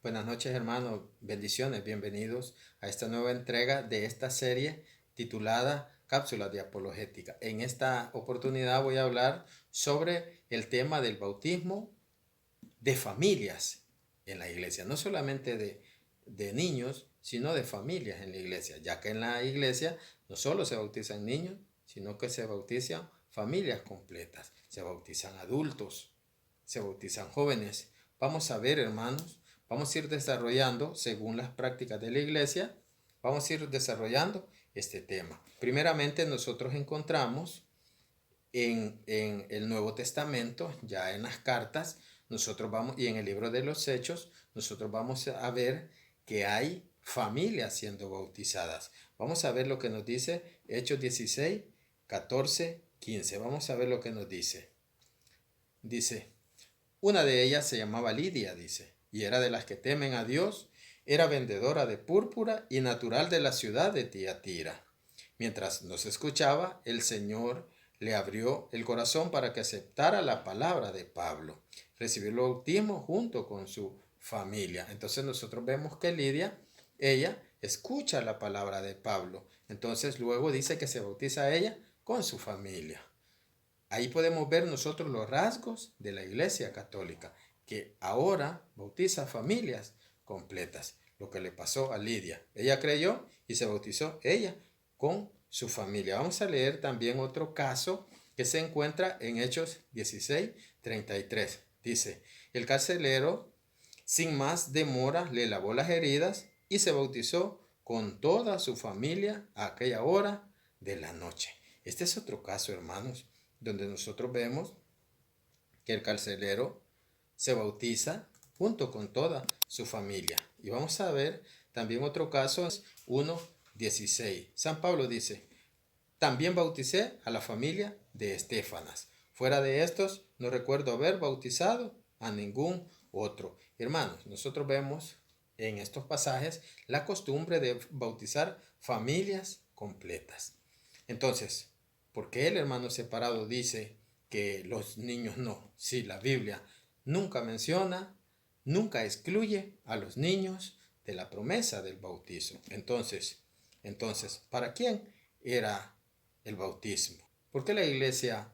Buenas noches, hermanos. Bendiciones. Bienvenidos a esta nueva entrega de esta serie titulada Cápsulas de Apologética. En esta oportunidad voy a hablar sobre el tema del bautismo de familias en la iglesia. No solamente de niños, sino de familias en la iglesia, ya que en la iglesia no solo se bautizan niños, sino que se bautizan familias completas. Se bautizan adultos, se bautizan jóvenes. Vamos a ver, hermanos, vamos a ir desarrollando, según las prácticas de la iglesia, vamos a ir desarrollando este tema. Primeramente, nosotros encontramos en el Nuevo Testamento, ya en las cartas, nosotros vamos, y en el libro de los Hechos, nosotros vamos a ver que hay familias siendo bautizadas. Vamos a ver lo que nos dice Hechos 16, 14, 15. Vamos a ver lo que nos dice. Dice, una de ellas se llamaba Lidia, dice, y era de las que temen a Dios, era vendedora de púrpura y natural de la ciudad de Tiatira. Mientras nos escuchaba, el Señor le abrió el corazón para que aceptara la palabra de Pablo. Recibió el bautismo junto con su familia. Entonces nosotros vemos que Lidia, ella escucha la palabra de Pablo. Entonces luego dice que se bautiza a ella con su familia. Ahí podemos ver nosotros los rasgos de la Iglesia Católica, que ahora bautiza familias completas. Lo que le pasó a Lidia. Ella creyó y se bautizó ella con su familia. Vamos a leer también otro caso que se encuentra en Hechos 16, 33. Dice, el carcelero sin más demora le lavó las heridas y se bautizó con toda su familia a aquella hora de la noche. Este es otro caso, hermanos, donde nosotros vemos que el carcelero se bautiza junto con toda su familia. Y vamos a ver también otro caso, 1:16. San Pablo dice, también bauticé a la familia de Estéfanas. Fuera de estos, no recuerdo haber bautizado a ningún otro. Hermanos, nosotros vemos en estos pasajes la costumbre de bautizar familias completas. Entonces, ¿por qué el hermano separado dice que los niños no? Sí, la Biblia nunca menciona, nunca excluye a los niños de la promesa del bautizo. Entonces, ¿para quién era el bautismo? ¿Por qué la iglesia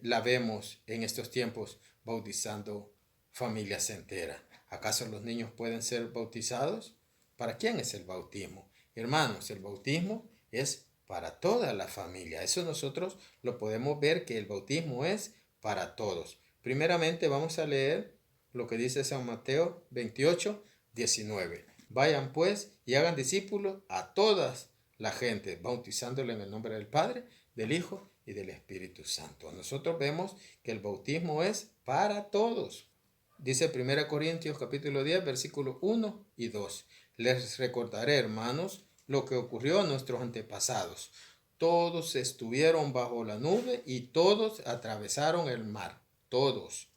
la vemos en estos tiempos bautizando familias enteras? ¿Acaso los niños pueden ser bautizados? ¿Para quién es el bautismo? Hermanos, el bautismo es para toda la familia. Eso nosotros lo podemos ver, que el bautismo es para todos. Primeramente vamos a leer lo que dice San Mateo 28, 19. Vayan pues y hagan discípulos a todas la gente, bautizándole en el nombre del Padre, del Hijo y del Espíritu Santo. Nosotros vemos que el bautismo es para todos. Dice 1 Corintios capítulo 10, versículos 1 y 2. Les recordaré, hermanos, lo que ocurrió a nuestros antepasados. Todos estuvieron bajo la nube y todos atravesaron el mar. Todos.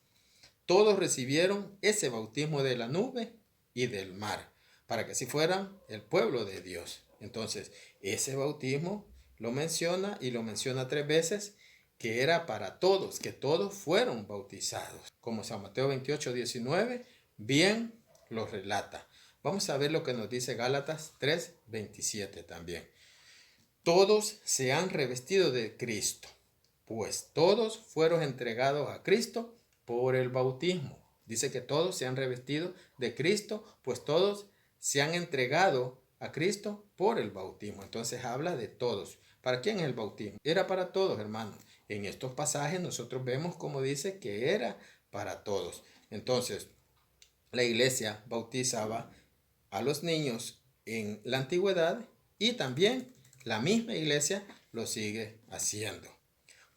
Todos recibieron ese bautismo de la nube y del mar, para que así fueran el pueblo de Dios. Entonces, ese bautismo lo menciona y lo menciona 3 veces, que era para todos, que todos fueron bautizados. Como San Mateo 28, 19, bien lo relata. Vamos a ver lo que nos dice Gálatas 3, 27 también. Todos se han revestido de Cristo, pues todos fueron entregados a Cristo por el bautismo. Dice que todos se han revestido de Cristo, pues todos se han entregado a Cristo por el bautismo. Entonces habla de todos. ¿Para quién es el bautismo? Era para todos, hermanos. En estos pasajes nosotros vemos como dice que era para todos. Entonces, la iglesia bautizaba a los niños en la antigüedad y también la misma iglesia lo sigue haciendo.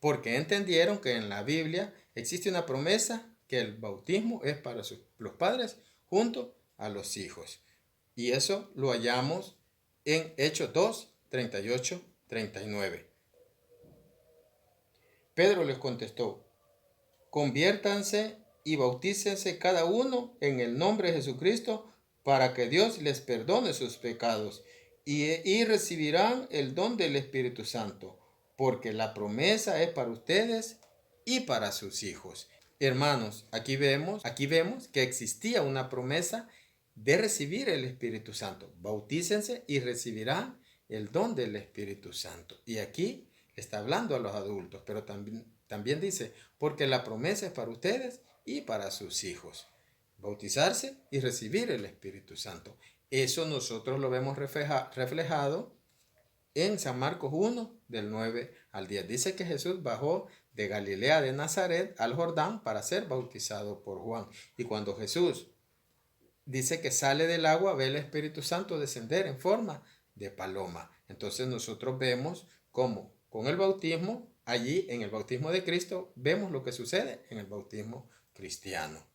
Porque entendieron que en la Biblia existe una promesa que el bautismo es para los padres junto a los hijos. Y eso lo hallamos en Hechos 2, 38, 39. Pedro les contestó, conviértanse y bautícense cada uno en el nombre de Jesucristo para que Dios les perdone sus pecados y recibirán el don del Espíritu Santo, porque la promesa es para ustedes y para sus hijos. Hermanos, aquí vemos que existía una promesa de recibir el Espíritu Santo. Bautícense y recibirán el don del Espíritu Santo. Y aquí está hablando a los adultos, pero también dice, porque la promesa es para ustedes y para sus hijos. Bautizarse y recibir el Espíritu Santo. Eso nosotros lo vemos reflejado en San Marcos 1, del 9 al 10. Dice que Jesús bajó de Galilea de Nazaret al Jordán para ser bautizado por Juan. Y cuando Jesús dice que sale del agua, ve el Espíritu Santo descender en forma de paloma. Entonces nosotros vemos cómo con el bautismo, allí en el bautismo de Cristo, vemos lo que sucede en el bautismo cristiano.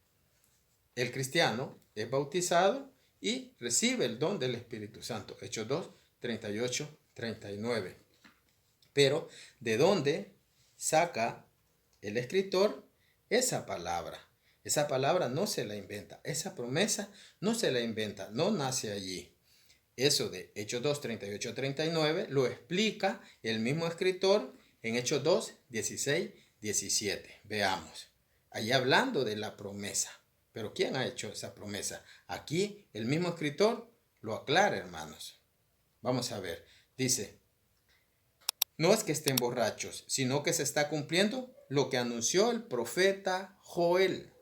El cristiano es bautizado y recibe el don del Espíritu Santo. Hechos 2, 38, 39. Pero, ¿de dónde saca el escritor esa palabra? Esa palabra no se la inventa. Esa promesa no se la inventa. No nace allí. Eso de Hechos 2, 38, 39 lo explica el mismo escritor en Hechos 2, 16, 17. Veamos. Allí hablando de la promesa. Pero ¿quién ha hecho esa promesa? Aquí el mismo escritor lo aclara, hermanos. Vamos a ver. Dice, no es que estén borrachos, sino que se está cumpliendo lo que anunció el profeta Joel.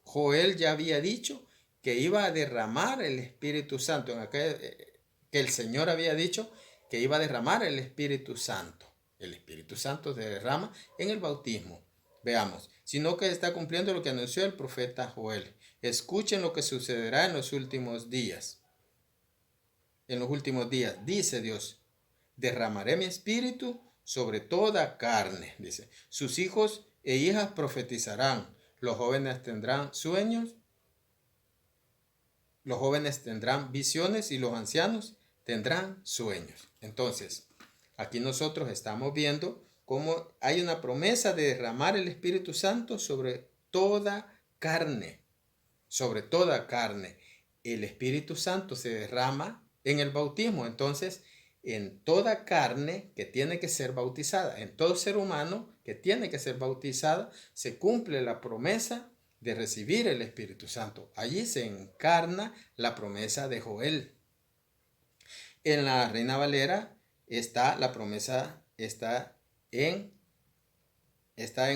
Joel ya había dicho que iba a derramar el Espíritu Santo, que el Señor había dicho que iba a derramar el Espíritu Santo. El Espíritu Santo se derrama en el bautismo. Veamos, sino que está cumpliendo lo que anunció el profeta Joel. Escuchen lo que sucederá en los últimos días. En los últimos días, dice Dios, derramaré mi espíritu sobre toda carne, dice. Sus hijos e hijas profetizarán, los jóvenes tendrán sueños, los jóvenes tendrán visiones y los ancianos tendrán sueños. Entonces, aquí nosotros estamos viendo cómo hay una promesa de derramar el Espíritu Santo sobre toda carne, sobre toda carne. El Espíritu Santo se derrama en el bautismo, entonces en toda carne que tiene que ser bautizada, en todo ser humano que tiene que ser bautizada, se cumple la promesa de recibir el Espíritu Santo. Allí se encarna la promesa de Joel. En la Reina Valera está la promesa, está en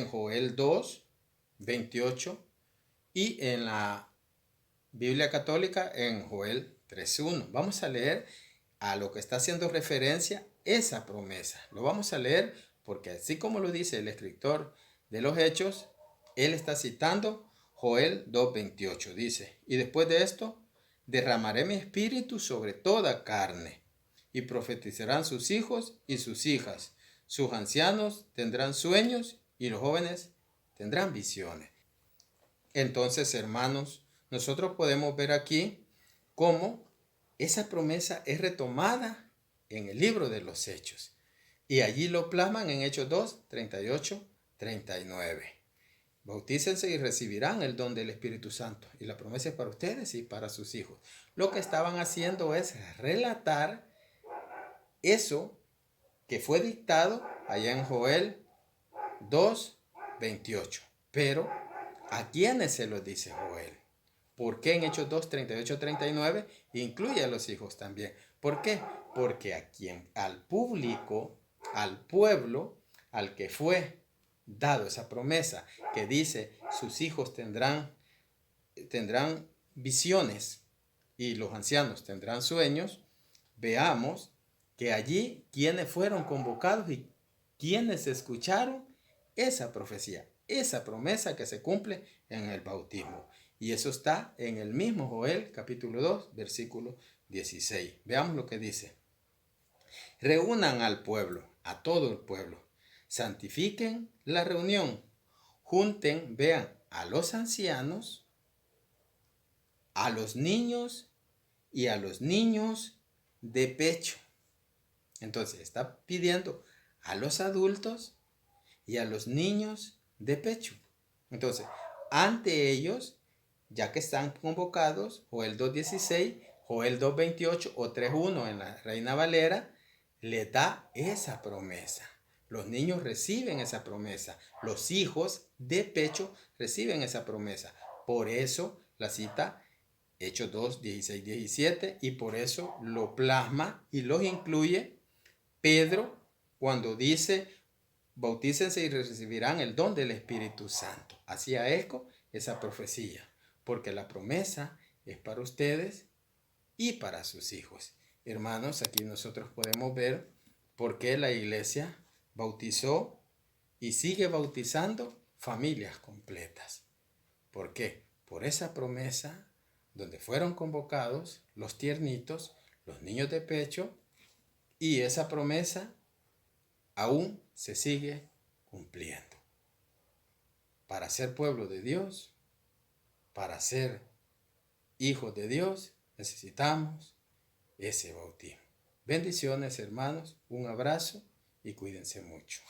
Joel 2, 28 y en la Biblia Católica en Joel 3.1. Vamos a leer a lo que está haciendo referencia esa promesa. Lo vamos a leer porque así como lo dice el escritor de los Hechos, él está citando Joel 2.28. Dice, y después de esto, derramaré mi espíritu sobre toda carne, y profetizarán sus hijos y sus hijas. Sus ancianos tendrán sueños y los jóvenes tendrán visiones. Entonces, hermanos, nosotros podemos ver aquí cómo esa promesa es retomada en el libro de los Hechos. Y allí lo plasman en Hechos 2, 38, 39. Bautícense y recibirán el don del Espíritu Santo. Y la promesa es para ustedes y para sus hijos. Lo que estaban haciendo es relatar eso que fue dictado allá en Joel 2, 28. Pero, ¿a quiénes se lo dice Joel? ¿Por qué en Hechos 2, 38, 39 incluye a los hijos también? ¿Por qué? Porque al público, al pueblo, al que fue dado esa promesa, que dice, sus hijos tendrán visiones y los ancianos tendrán sueños, veamos que allí quienes fueron convocados y quienes escucharon esa profecía, esa promesa que se cumple en el bautismo. Y eso está en el mismo Joel, capítulo 2, versículo 16. Veamos lo que dice. Reúnan al pueblo, a todo el pueblo. Santifiquen la reunión. Junten, vean, a los ancianos, a los niños y a los niños de pecho. Entonces está pidiendo a los adultos y a los niños de pecho. Entonces, ante ellos, ya que están convocados, Joel 2.16, Joel 2.28 o 3.1 en la Reina Valera, le da esa promesa. Los niños reciben esa promesa. Los hijos de pecho reciben esa promesa. Por eso la cita Hechos 2, 16, 17, y por eso lo plasma y los incluye Pedro cuando dice, bautícense y recibirán el don del Espíritu Santo. Hacía eco esa profecía, porque la promesa es para ustedes y para sus hijos. Hermanos, aquí nosotros podemos ver por qué la iglesia bautizó y sigue bautizando familias completas. ¿Por qué? Por esa promesa donde fueron convocados los tiernitos, los niños de pecho, y esa promesa aún se sigue cumpliendo. Para ser pueblo de Dios, para ser hijos de Dios, necesitamos ese bautismo. Bendiciones, hermanos, un abrazo y cuídense mucho.